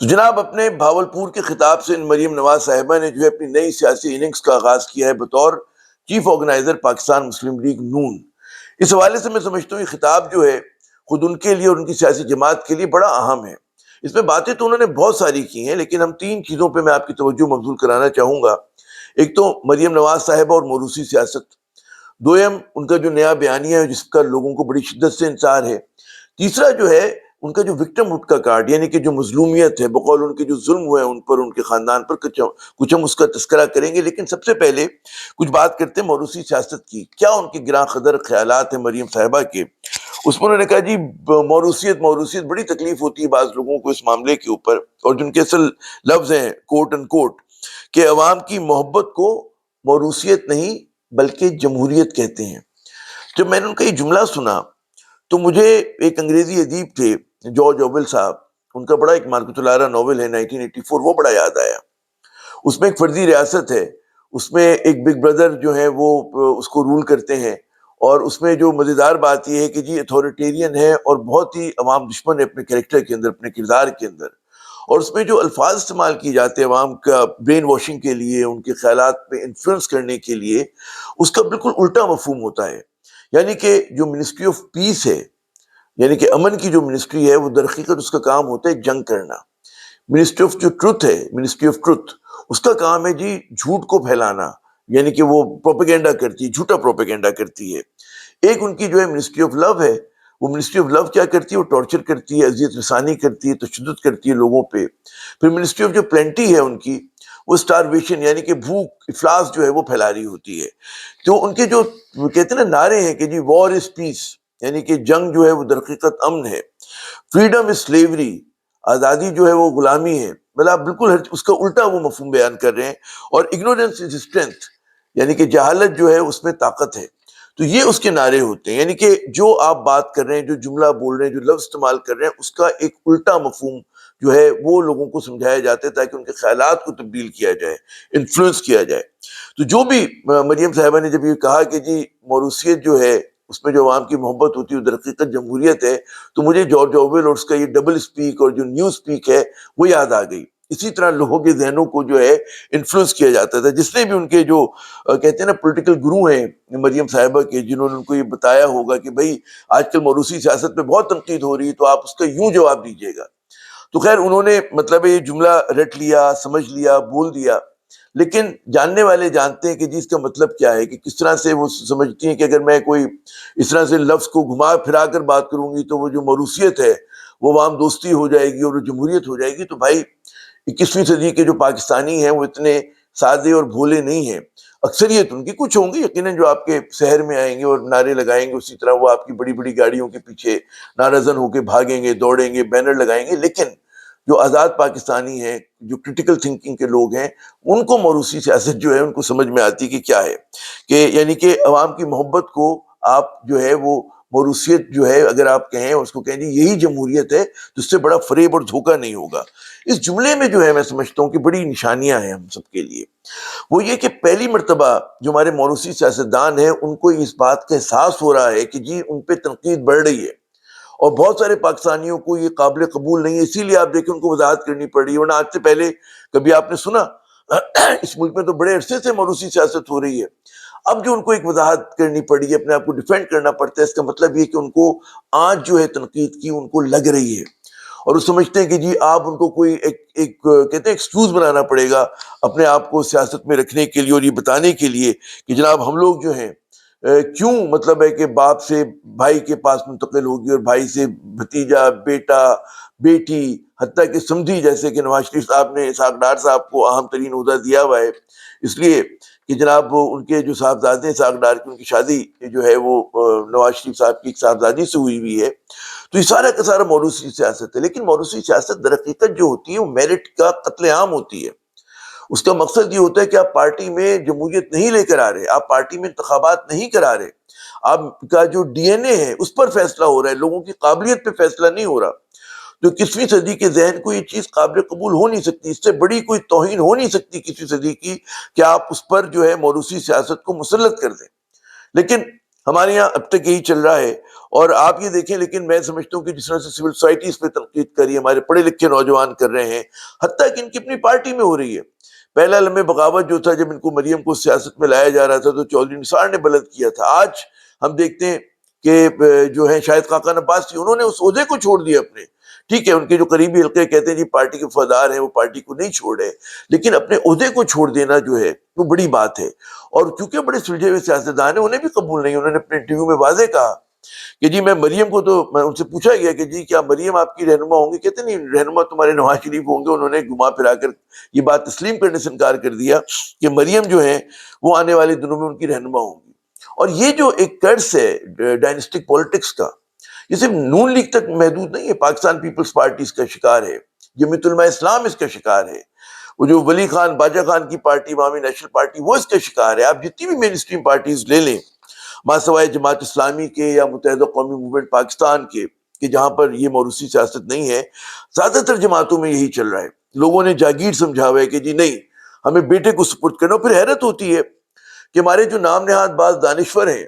تو جناب اپنے بھاولپور کے خطاب سے مریم نواز صاحبہ نے جو ہے اپنی نئی سیاسی اننگز کا آغاز کیا ہے بطور چیف آرگنائزر پاکستان مسلم لیگ نون۔ اس حوالے سے میں سمجھتا ہوں یہ خطاب جو ہے خود ان کے لیے اور ان کی سیاسی جماعت کے لیے بڑا اہم ہے۔ اس میں باتیں تو انہوں نے بہت ساری کی ہیں، لیکن ہم تین چیزوں پہ میں آپ کی توجہ مبذول کرانا چاہوں گا۔ ایک تو مریم نواز صاحبہ اور موروثی سیاست، دویم ان کا جو نیا بیانیہ ہے جس کا لوگوں کو بڑی شدت سے انتظار ہے، تیسرا جو ہے ان کا جو وکٹم ہوڈ کا کارڈ، یعنی کہ جو مظلومیت ہے بقول ان کے جو ظلم ہوئے ان پر، ان کے خاندان پر، کچھ ہم اس کا تذکرہ کریں گے۔ لیکن سب سے پہلے کچھ بات کرتے ہیں موروثی سیاست کی، کیا ان کے گراں قدر خیالات ہیں مریم صاحبہ کے۔ اس میں انہوں نے کہا جی موروثیت بڑی تکلیف ہوتی ہے بعض لوگوں کو اس معاملے کے اوپر، اور جن کے اصل لفظ ہیں کوٹ ان کوٹ کہ عوام کی محبت کو موروثیت نہیں بلکہ جمہوریت کہتے ہیں۔ جب میں نے ان کا یہ جملہ سنا تو مجھے ایک انگریزی ادیب تھے جارج اویل صاحب، ان کا بڑا ایک مارکت العرا ناول ہے 1984، وہ بڑا یاد آیا۔ اس میں ایک فرضی ریاست ہے، اس میں ایک بگ بردر جو ہے وہ اس کو رول کرتے ہیں، اور اس میں جو مزیدار بات یہ ہے کہ جی اتھارٹیرین ہے اور بہت ہی عوام دشمن ہے اپنے کریکٹر کے اندر، اپنے کردار کے اندر، اور اس میں جو الفاظ استعمال کیے جاتے ہیں عوام کا برین واشنگ کے لیے، ان کے خیالات پہ انفلوئنس کرنے کے لیے، اس کا بالکل الٹا مفہوم ہوتا ہے۔ یعنی کہ جو منسٹری آف پیس ہے، یعنی کہ امن کی جو منسٹری ہے، وہ در حقیقت اس کا کام ہوتا ہے جنگ کرنا۔ منسٹری آف جو ٹروتھ ہے، منسٹری آف ٹروتھ، اس کا کام ہے جی جھوٹ کو پھیلانا، یعنی کہ وہ پروپیگنڈا کرتی ہے، جھوٹا پروپیگنڈا کرتی ہے۔ ایک ان کی جو ہے منسٹری آف لو ہے، وہ منسٹری آف لو کیا کرتی ہے؟ وہ ٹارچر کرتی ہے، اذیت رسانی کرتی ہے، تشدد کرتی ہے لوگوں پہ۔ پھر منسٹری آف جو پلینٹی ہے ان کی، وہ اسٹارویشن یعنی کہ بھوک افلاس جو ہے وہ پھیلا رہی ہوتی ہے۔ تو ان کے جو کہتے ہیں نا نعرے ہیں کہ جی وار از پیس، یعنی کہ جنگ جو ہے وہ در حقیقت امن ہے، فریڈم از سلیوری، آزادی جو ہے وہ غلامی ہے، مطلب آپ بالکل اس کا الٹا وہ مفہوم بیان کر رہے ہیں۔ اور اگنورینس از اسٹرینتھ، یعنی کہ جہالت جو ہے اس میں طاقت ہے۔ تو یہ اس کے نعرے ہوتے ہیں، یعنی کہ جو آپ بات کر رہے ہیں، جو جملہ بول رہے ہیں، جو لفظ استعمال کر رہے ہیں، اس کا ایک الٹا مفہوم جو ہے وہ لوگوں کو سمجھایا جاتا ہے تاکہ ان کے خیالات کو تبدیل کیا جائے، انفلوئنس کیا جائے۔ تو جو بھی مریم صاحبہ نے جب یہ کہا کہ جی موروثیت جو ہے اس میں جو عوام کی محبت ہوتی ہے در حقیقت جمہوریت ہے، تو مجھے جارج اویل اور اس کا یہ ڈبل سپیک اور جو نیو سپیک ہے وہ یاد آ گئی۔ اسی طرح لوگوں کے ذہنوں کو جو ہے انفلوئنس کیا جاتا تھا، جس نے بھی ان کے جو کہتے ہیں نا پولیٹیکل گرو ہیں مریم صاحبہ کے، جنہوں نے ان کو یہ بتایا ہوگا کہ بھائی آج کل موروثی سیاست پہ بہت تنقید ہو رہی ہے تو آپ اس کا یوں جواب دیجیے گا۔ تو خیر انہوں نے مطلب یہ جملہ رٹ لیا، سمجھ لیا، بول دیا، لیکن جاننے والے جانتے ہیں کہ جی اس کا مطلب کیا ہے، کہ کس طرح سے وہ سمجھتی ہیں کہ اگر میں کوئی اس طرح سے لفظ کو گھما پھرا کر بات کروں گی تو وہ جو موروثیت ہے وہ عوام دوستی ہو جائے گی اور وہ جمہوریت ہو جائے گی۔ تو بھائی 21ویں صدی کے جو پاکستانی ہیں وہ اتنے سادے اور بھولے نہیں ہیں، اکثریت ان کی، کچھ ہوں گے یقیناً جو آپ کے شہر میں آئیں گے اور نعرے لگائیں گے، اسی طرح وہ آپ کی بڑی بڑی گاڑیوں کے پیچھے نعرہ زن ہو کے بھاگیں گے، دوڑیں گے، بینر لگائیں گے، لیکن جو آزاد پاکستانی ہیں، جو کرٹیکل تھنکنگ کے لوگ ہیں، ان کو موروثی سیاست جو ہے ان کو سمجھ میں آتی کہ کیا ہے، کہ یعنی کہ عوام کی محبت کو آپ جو ہے وہ موروثیت جو ہے اگر آپ کہیں اس کو کہیں جی یہی جمہوریت ہے تو اس سے بڑا فریب اور دھوکہ نہیں ہوگا۔ اس جملے میں جو ہے میں سمجھتا ہوں کہ بڑی نشانیاں ہیں ہم سب کے لیے۔ وہ یہ کہ پہلی مرتبہ جو ہمارے موروثی سیاستدان ہیں ان کو اس بات کا احساس ہو رہا ہے کہ جی ان پہ تنقید بڑھ رہی ہے، اور بہت سارے پاکستانیوں کو یہ قابل قبول نہیں ہے، اسی لیے آپ دیکھیں ان کو وضاحت کرنی پڑ رہی ہے۔ ورنہ آج سے پہلے کبھی آپ نے سنا اس ملک میں تو بڑے عرصے سے موروثی سیاست ہو رہی ہے، اب جو ان کو ایک وضاحت کرنی پڑی ہے، اپنے آپ کو ڈیفینڈ کرنا پڑتا ہے، اس کا مطلب یہ کہ ان کو آج جو ہے تنقید کی ان کو لگ رہی ہے، اور وہ سمجھتے ہیں کہ جی آپ ان کو کوئی ایک کہتے ہیں ایکسکیوز بنانا پڑے گا اپنے آپ کو سیاست میں رکھنے کے لیے، اور یہ بتانے کے لیے کہ جناب ہم لوگ جو ہیں کیوں مطلب ہے کہ باپ سے بھائی کے پاس منتقل ہوگی اور بھائی سے بھتیجا، بیٹا، بیٹی، حتیٰ کہ سمدھی، جیسے کہ نواز شریف صاحب نے اسحاق ڈار صاحب کو اہم ترین عہدہ دیا ہوا ہے، اس لیے کہ جناب ان کے جو صاحبزادے اسحاق ڈار کی، ان کی شادی جو ہے وہ نواز شریف صاحب کی ایک صاحبزادی سے ہوئی ہے۔ تو یہ سارا کا سارا موروثی سیاست ہے، لیکن موروثی سیاست در حقیقت جو ہوتی ہے وہ میرٹ کا قتل عام ہوتی ہے۔ اس کا مقصد یہ ہوتا ہے کہ آپ پارٹی میں جمہوریت نہیں لے کر آ رہے، آپ پارٹی میں انتخابات نہیں کرا رہے، آپ کا جو ڈی این اے ہے اس پر فیصلہ ہو رہا ہے، لوگوں کی قابلیت پہ فیصلہ نہیں ہو رہا۔ تو 21ویں صدی کے ذہن کو یہ چیز قابل قبول ہو نہیں سکتی، اس سے بڑی کوئی توہین ہو نہیں سکتی 21ویں صدی کی کہ آپ اس پر جو ہے موروثی سیاست کو مسلط کر دیں۔ لیکن ہمارے یہاں اب تک یہی چل رہا ہے. اور آپ یہ دیکھیں، لیکن میں سمجھتا ہوں کہ جس طرح سے سول سوسائٹی اس پہ تنقید کری، ہمارے پڑھے لکھے نوجوان کر رہے ہیں، حتیٰ کہ ان کی اپنی پارٹی میں ہو رہی ہے. پہلا لمحے بغاوت جو تھا، جب ان کو مریم کو سیاست میں لایا جا رہا تھا، تو چودھری نثار نے بلند کیا تھا. آج ہم دیکھتے ہیں کہ جو ہے شاہد خاقان عباس تھی، انہوں نے اس عہدے کو چھوڑ دیا اپنے. ٹھیک ہے، ان کے جو قریبی حلقے کہتے ہیں جی پارٹی کے وفادار ہیں، وہ پارٹی کو نہیں چھوڑے، لیکن اپنے عہدے کو چھوڑ دینا جو ہے وہ بڑی بات ہے. اور کیونکہ بڑے سلجھے ہوئے سیاستدان ہیں، انہیں بھی قبول نہیں. انہوں نے اپنے انٹرویو میں واضح کہا کہ جی میں مریم کو، تو میں ان سے پوچھا گیا کہ جی کیا مریم آپ کی رہنما ہوں گی؟ کہتے نہیں، رہنما تمہارے نواز شریف ہوں گے. انہوں نے گھما پھرا کر یہ بات تسلیم کرنے سے انکار کر دیا کہ مریم جو ہے وہ آنے والے دنوں میں ان کی رہنما ہوں گی. اور یہ جو ایک کرس ہے ڈائنسٹک پالیٹکس کا، یہ صرف نون لیگ تک محدود نہیں ہے. پاکستان پیپلز پارٹی اس کا شکار ہے، جمعیت علماء اسلام اس کا شکار ہے، وہ جو ولی خان باجا خان کی پارٹی عوامی نیشنل پارٹی، وہ اس کا شکار ہے. آپ جتنی بھی مین اسٹریم پارٹیز لے لیں، ماسوائے جماعت اسلامی کے یا متحدہ قومی موومنٹ پاکستان کے، کہ جہاں پر یہ موروثی سیاست نہیں ہے، زیادہ تر جماعتوں میں یہی چل رہا ہے. لوگوں نے جاگیر سمجھا ہوا ہے کہ جی نہیں، ہمیں بیٹے کو سپرد کرنا. پھر حیرت ہوتی ہے کہ ہمارے جو نام نہاد بعض دانشور ہیں،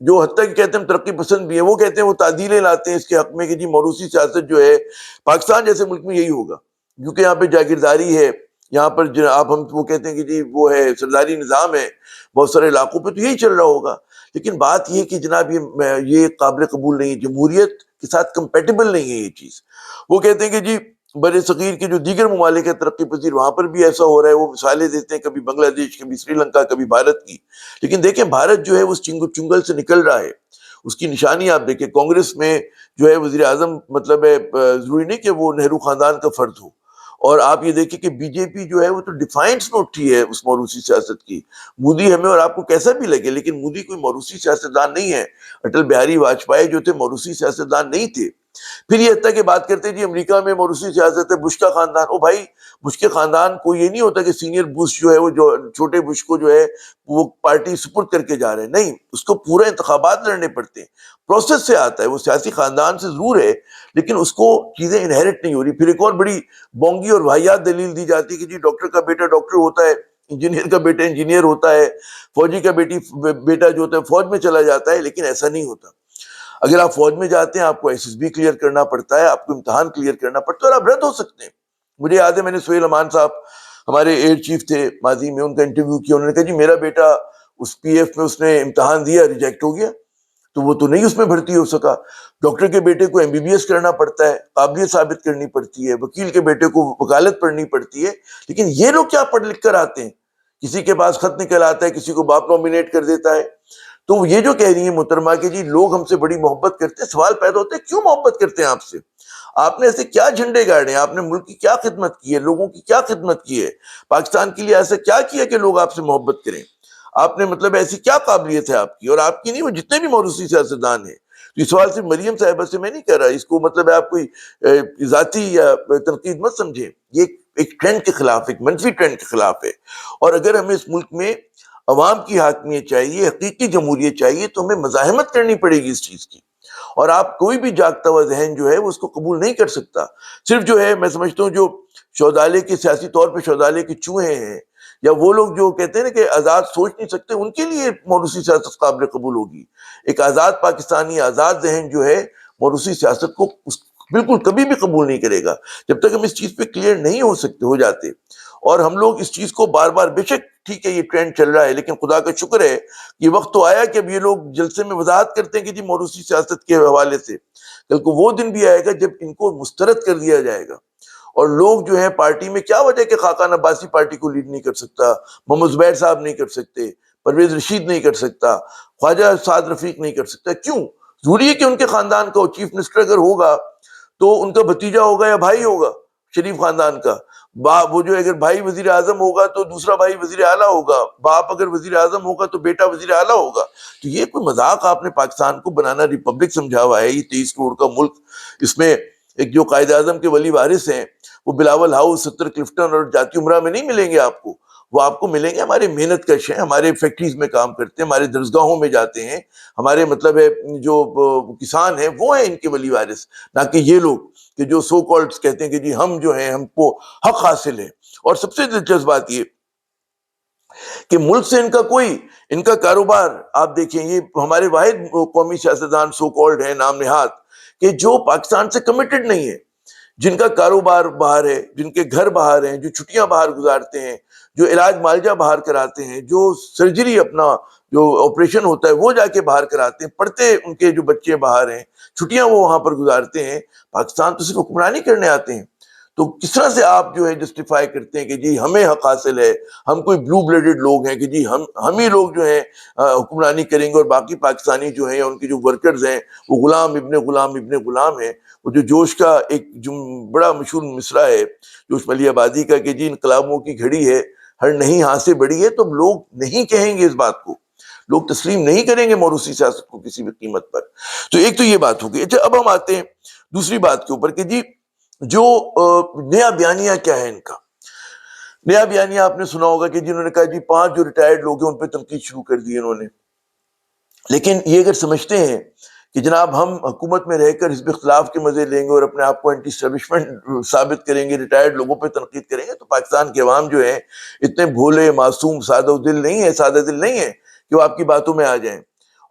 جو حتیٰ کہ کہتے ہیں ہم ترقی پسند بھی ہیں، وہ کہتے ہیں، وہ تعدیلیں لاتے ہیں اس کے حق میں کہ جی موروثی سیاست جو ہے پاکستان جیسے ملک میں یہی ہوگا، کیونکہ یہاں پہ جاگیرداری ہے، یہاں پر جناب ہم وہ کہتے ہیں کہ جی وہ ہے سرداری نظام ہے بہت سارے علاقوں پہ، تو یہی چل رہا ہوگا. لیکن بات یہ کہ جناب یہ قابل قبول نہیں ہے، جمہوریت کے ساتھ کمپیٹیبل نہیں ہے یہ چیز. وہ کہتے ہیں کہ جی بر صغیر کے جو دیگر ممالک ہیں ترقی پذیر، وہاں پر بھی ایسا ہو رہا ہے. وہ مثالیں دیتے ہیں، کبھی بنگلہ دیش، کبھی سری لنکا، کبھی بھارت کی. لیکن دیکھیں بھارت جو ہے وہ چنگل سے نکل رہا ہے. اس کی نشانی آپ دیکھیں، کانگریس میں جو ہے وزیر اعظم مطلب ہے ضروری نہیں کہ وہ نہرو خاندان کا فرد ہو. اور آپ یہ دیکھیں کہ بی جے پی جو ہے وہ تو ڈیفائنس میں اٹھی ہے اس موروثی سیاست کی. مودی ہمیں اور آپ کو کیسا بھی لگے، لیکن مودی کوئی موروثی سیاستدان نہیں ہے. اٹل بہاری واجپئی جو تھے موروثی سیاستدان نہیں تھے. پھر یہ حتیٰ کہ بات کرتے ہیں جی امریکہ میں موروثی سیاست ہے، بش کا خاندان. او بھائی، بش کے خاندان کو یہ نہیں ہوتا کہ سینئر بش جو ہے وہ جو چھوٹے بش کو جو ہے وہ پارٹی سپرد کر کے جا رہے ہیں. نہیں، اس کو پورا انتخابات لڑنے پڑتے ہیں، پروسیس سے آتا ہے. وہ سیاسی خاندان سے ضرور ہے، لیکن اس کو چیزیں انہیرٹ نہیں ہو رہی. پھر ایک اور بڑی بونگی اور واہیات دلیل دی جاتی ہے کہ جی ڈاکٹر کا بیٹا ڈاکٹر ہوتا ہے، انجینئر کا بیٹا انجینئر ہوتا ہے، فوجی کا بیٹا جو ہوتا ہے فوج میں چلا جاتا ہے. لیکن ایسا نہیں ہوتا. اگر آپ فوج میں جاتے ہیں، آپ کو ایس ایس بی کلیئر کرنا پڑتا ہے، آپ کو امتحان کلیئر کرنا پڑتا ہے، اور آپ رد ہو سکتے ہیں. مجھے یاد ہے، میں نے سہیل امان صاحب ہمارے ایئر چیف تھے ماضی میں، ان کا انٹرویو کیا. انہوں نے کہا جی میرا بیٹا اس پی ایف میں اس نے امتحان دیا، ریجیکٹ ہو گیا، تو وہ تو نہیں اس میں بھرتی ہو سکا. ڈاکٹر کے بیٹے کو ایم بی بی ایس کرنا پڑتا ہے، قابلیت ثابت کرنی پڑتی ہے. وکیل کے بیٹے کو وکالت پڑھنی پڑتی ہے. لیکن یہ لوگ کیا پڑھ لکھ کر آتے ہیں؟ کسی کے پاس خط نکل آتا ہے، کسی کو باپ نومینیٹ کر دیتا ہے. تو یہ جو کہہ رہی ہیں محترمہ کہ جی لوگ ہم سے بڑی محبت کرتے ہیں، سوال پیدا ہوتا ہے کیوں محبت کرتے ہیں آپ سے؟ آپ نے ایسے کیا جھنڈے گاڑے ہیں؟ آپ نے ملک کی کیا خدمت کی ہے؟ لوگوں کی کیا خدمت کی ہے؟ پاکستان کے لیے ایسا کیا کیا کہ لوگ آپ سے محبت کریں؟ آپ نے مطلب ایسی کیا قابلیت ہے آپ کی؟ اور آپ کی نہیں، وہ جتنے بھی موروثی سیاستدان ہیں. تو یہ سوال صرف مریم صاحبہ سے میں نہیں کہہ رہا، اس کو مطلب ہے آپ کوئی ذاتی یا تنقید مت سمجھیں. یہ ایک ٹرینڈ کے خلاف، ایک منفی ٹرینڈ کے خلاف ہے. اور اگر ہمیں اس ملک میں عوام کی حاکمیت چاہیے، حقیقی جمہوریت چاہیے، تو ہمیں مزاحمت کرنی پڑے گی اس چیز کی. اور آپ کوئی بھی جاگتا ہوا ذہن جو ہے وہ اس کو قبول نہیں کر سکتا. صرف جو ہے میں سمجھتا ہوں جو شودالے کے سیاسی طور پہ شودالے کے چوہے ہیں، یا وہ لوگ جو کہتے ہیں نا کہ آزاد سوچ نہیں سکتے، ان کے لیے موروثی سیاست قابل قبول ہوگی. ایک آزاد پاکستانی، آزاد ذہن جو ہے موروثی سیاست کو بالکل کبھی بھی قبول نہیں کرے گا، جب تک ہم اس چیز پہ کلیئر نہیں ہو جاتے. اور ہم لوگ اس چیز کو بار بار، بے شک ٹھیک ہے یہ ٹرینڈ چل رہا ہے، لیکن خدا کا شکر ہے یہ وقت تو آیا کہ اب یہ لوگ جلسے میں وضاحت کرتے ہیں کہ جی موروثی سیاست کے حوالے سے کل کو وہ دن بھی آئے گا جب ان کو مسترد کر دیا جائے گا. اور لوگ جو ہے پارٹی میں، کیا وجہ کہ خاقان عباسی پارٹی کو لیڈ نہیں کر سکتا، محمد زبیر صاحب نہیں کر سکتے، پرویز رشید نہیں کر سکتا، خواجہ سعد رفیق نہیں کر سکتا؟ کیوں؟ ضروری ہے کہ ان کے خاندان کا چیف منسٹر اگر ہوگا تو ان کا بھتیجا ہوگا یا بھائی ہوگا شریف خاندان کا. وہ جو اگر بھائی وزیر اعظم ہوگا تو دوسرا بھائی وزیر اعلیٰ ہوگا، باپ اگر وزیر اعظم ہوگا تو بیٹا وزیر اعلیٰ ہوگا. تو یہ کوئی مذاق آپ نے پاکستان کو بنانا ریپبلک سمجھا ہوا ہے، یہ 23 کروڑ کا ملک. اس میں ایک جو قائد اعظم کے ولی وارث ہیں وہ بلاول ہاؤس، 70 کلفٹن اور جاتی عمرہ میں نہیں ملیں گے آپ کو. وہ آپ کو ملیں گے ہمارے محنت کش ہیں، ہمارے فیکٹریز میں کام کرتے ہیں، ہمارے درسگاہوں میں جاتے ہیں، ہمارے مطلب ہے جو کسان ہیں وہ ہیں ان کے ولی وارث، نہ کہ یہ لوگ کہ جو سو کالڈ کہتے ہیں کہ جی ہم جو ہیں ہم کو حق حاصل ہے. اور سب سے دلچسپ بات یہ کہ ملک سے ان کا کاروبار آپ دیکھیں، یہ ہمارے واحد قومی سیاستدان سو کالڈ ہیں نام نہاد کہ جو پاکستان سے کمیٹڈ نہیں ہے، جن کا کاروبار باہر ہے، جن کے گھر باہر ہیں، جو چھٹیاں باہر گزارتے ہیں، جو علاج معالجہ باہر کراتے ہیں، جو سرجری اپنا جو آپریشن ہوتا ہے وہ جا کے باہر کراتے ہیں، پڑھتے ان کے جو بچے باہر ہیں، چھٹیاں وہ وہاں پر گزارتے ہیں، پاکستان تو صرف حکمرانی کرنے آتے ہیں۔ تو کس طرح سے آپ جو ہے جسٹیفائی کرتے ہیں کہ جی ہمیں حق حاصل ہے، ہم کوئی بلو بلیڈڈ لوگ ہیں کہ جی ہم ہی لوگ جو ہیں حکمرانی کریں گے، اور باقی پاکستانی جو ہیں یا ان کے جو ورکرز ہیں وہ غلام ابن غلام ابن غلام ہیں۔ وہ جو جوش کا ایک بڑا مشہور مصرع ہے جوش ملی آبادی کا کہ جی انقلابوں کی گھڑی ہے، ہر نہیں ہاں سے بڑی ہے، تو لوگ نہیں کہیں گے اس بات کو، لوگ تسلیم نہیں کریں گے موروثی سیاست کو کسی بھی قیمت پر۔ تو ایک تو یہ بات ہوگی۔ اچھا، اب ہم آتے ہیں دوسری بات کے اوپر کہ جی جو نیا بیانیہ کیا ہے ان کا۔ نیا بیانیہ آپ نے سنا ہوگا کہ جنہوں نے کہا جی 5 جو ریٹائرڈ لوگ ہیں ان پہ تنقید شروع کر دی انہوں نے۔ لیکن یہ اگر سمجھتے ہیں کہ جناب ہم حکومت میں رہ کر حزب اختلاف کے مزے لیں گے اور اپنے آپ کو اینٹی اسٹیبلشمنٹ ثابت کریں گے، ریٹائرڈ لوگوں پہ تنقید کریں گے، تو پاکستان کے عوام جو ہے اتنے بھولے معصوم سادہ دل نہیں ہے کہ وہ آپ کی باتوں میں آ جائیں۔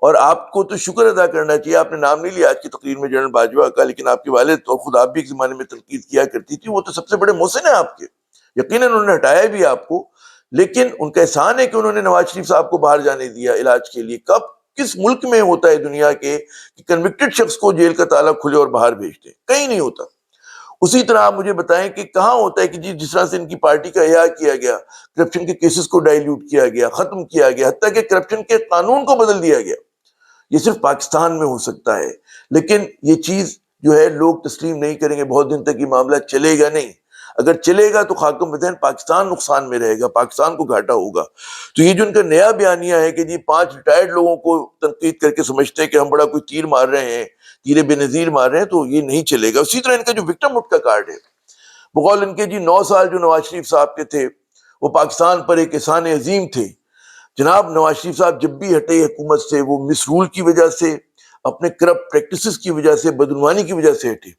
اور آپ کو تو شکر ادا کرنا چاہیے، آپ نے نام نہیں لیا آج کی تقریر میں جنرل باجوہ کا، لیکن آپ کے والد اور خود آپ بھی ایک زمانے میں تنقید کیا کرتی تھی، وہ تو سب سے بڑے محسن ہیں آپ کے، یقیناً انہوں نے ہٹایا بھی آپ کو، لیکن ان کا احسان ہے کہ انہوں نے نواز شریف صاحب کو باہر جانے دیا علاج کے لیے۔ کب کس ملک میں ہوتا ہے دنیا کے کہ کنوکٹڈ شخص کو جیل کا تالا کھلے اور باہر بھیج دیں؟ کہیں نہیں ہوتا۔ اسی طرح آپ مجھے بتائیں کہ کہاں ہوتا ہے کہ جس طرح سے ان کی پارٹی کا احیاء کیا گیا، کرپشن کے کیسز کو ڈائلیوٹ کیا گیا، ختم کیا گیا، حتیٰ کہ کرپشن کے قانون کو بدل دیا گیا، یہ صرف پاکستان میں ہو سکتا ہے۔ لیکن یہ چیز جو ہے لوگ تسلیم نہیں کریں گے، بہت دن تک یہ معاملہ چلے گا نہیں۔ اگر چلے گا تو خاکم بدین پاکستان نقصان میں رہے گا، پاکستان کو گھاٹا ہوگا۔ تو یہ جو ان کا نیا بیانیہ ہے کہ جی 5 ریٹائرڈ لوگوں کو تنقید کر کے سمجھتے ہیں کہ ہم بڑا کوئی تیر مار رہے ہیں، تیر بے نظیر مار رہے ہیں، تو یہ نہیں چلے گا۔ اسی طرح ان کا جو وکٹم وڈ کا کارڈ ہے، بقول ان کے جی 9 سال جو نواز شریف صاحب کے تھے وہ پاکستان پر ایک احسان عظیم تھے۔ جناب نواز شریف صاحب جب بھی ہٹے حکومت سے، وہ مس رول کی وجہ سے، اپنے کرپٹ پریکٹسز کی وجہ سے، بدعنوانی کی وجہ سے ہٹے۔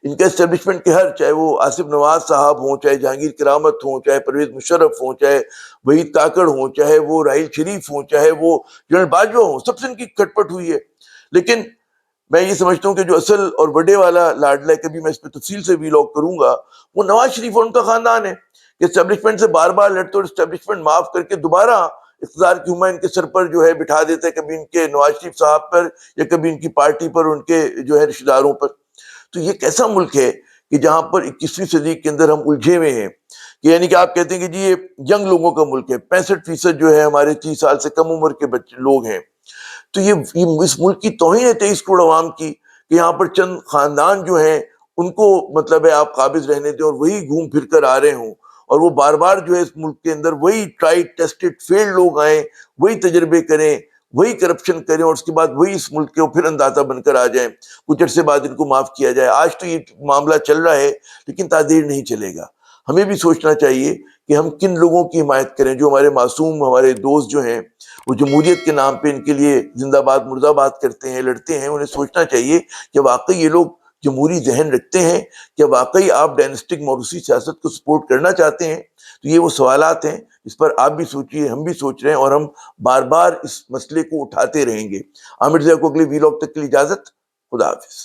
ان کا اسٹیبلشمنٹ کے چاہے وہ آصف نواز صاحب ہوں، چاہے جہانگیر کرامت ہوں، چاہے پرویز مشرف ہوں، چاہے وحید کاکڑ ہوں، چاہے وہ راحیل شریف ہوں، چاہے وہ جنرل باجوہ ہوں، سب سے ان کی کھٹ پٹ ہوئی ہے۔ لیکن میں یہ سمجھتا ہوں کہ جو اصل اور بڑے والا لاڈلا ہے، کبھی میں اس پہ تفصیل سے ویلاگ کروں گا، وہ نواز شریف اور ان کا خاندان ہے کہ اسٹیبلشمنٹ سے بار بار لڑتے اور اسٹیبلشمنٹ معاف کر کے دوبارہ اقتدار کی ہمہ ان کے سر پر جو ہے بٹھا دیتے، کبھی ان کے نواز شریف صاحب پر یا کبھی ان کی پارٹی پر، ان کے جو ہے رشتہ داروں پر۔ تو یہ کیسا ملک ہے کہ جہاں پر 21ویں صدی کے اندر ہم الجھے ہوئے ہیں، کہ یعنی کہ آپ کہتے ہیں کہ جی یہ ینگ لوگوں کا ملک ہے، 65% جو ہے ہمارے 30 سال سے کم عمر کے بچے لوگ ہیں۔ تو یہ اس ملک کی توہین ہے 23 کروڑ عوام کی، کہ یہاں پر چند خاندان جو ہیں ان کو مطلب ہے آپ قابض رہنے دیں اور وہی گھوم پھر کر آ رہے ہوں، اور وہ بار بار جو ہے اس ملک کے اندر وہی ٹرائی ٹیسٹڈ فیلڈ لوگ آئیں، وہی تجربے کریں، وہی کرپشن کریں، اور اس کے بعد وہی اس ملک کے پھر انداتا بن کر آ جائیں، کچھ عرصے بعد ان کو معاف کیا جائے۔ آج تو یہ معاملہ چل رہا ہے، لیکن تعدیر نہیں چلے گا۔ ہمیں بھی سوچنا چاہیے کہ ہم کن لوگوں کی حمایت کریں، جو ہمارے معصوم ہمارے دوست جو ہیں وہ جمہوریت کے نام پہ ان کے لیے زندہ باد مردہ باد کرتے ہیں، لڑتے ہیں۔ انہیں سوچنا چاہیے کہ واقعی یہ لوگ جمہوری ذہن رکھتے ہیں، کہ واقعی آپ ڈائنسٹک موروثی سیاست کو سپورٹ کرنا چاہتے ہیں۔ تو یہ وہ سوالات ہیں اس پر آپ بھی سوچیے، ہم بھی سوچ رہے ہیں، اور ہم بار بار اس مسئلے کو اٹھاتے رہیں گے۔ عامر ضیاء کو اگلے ویلاگ تک کے لیے اجازت، خدا حافظ۔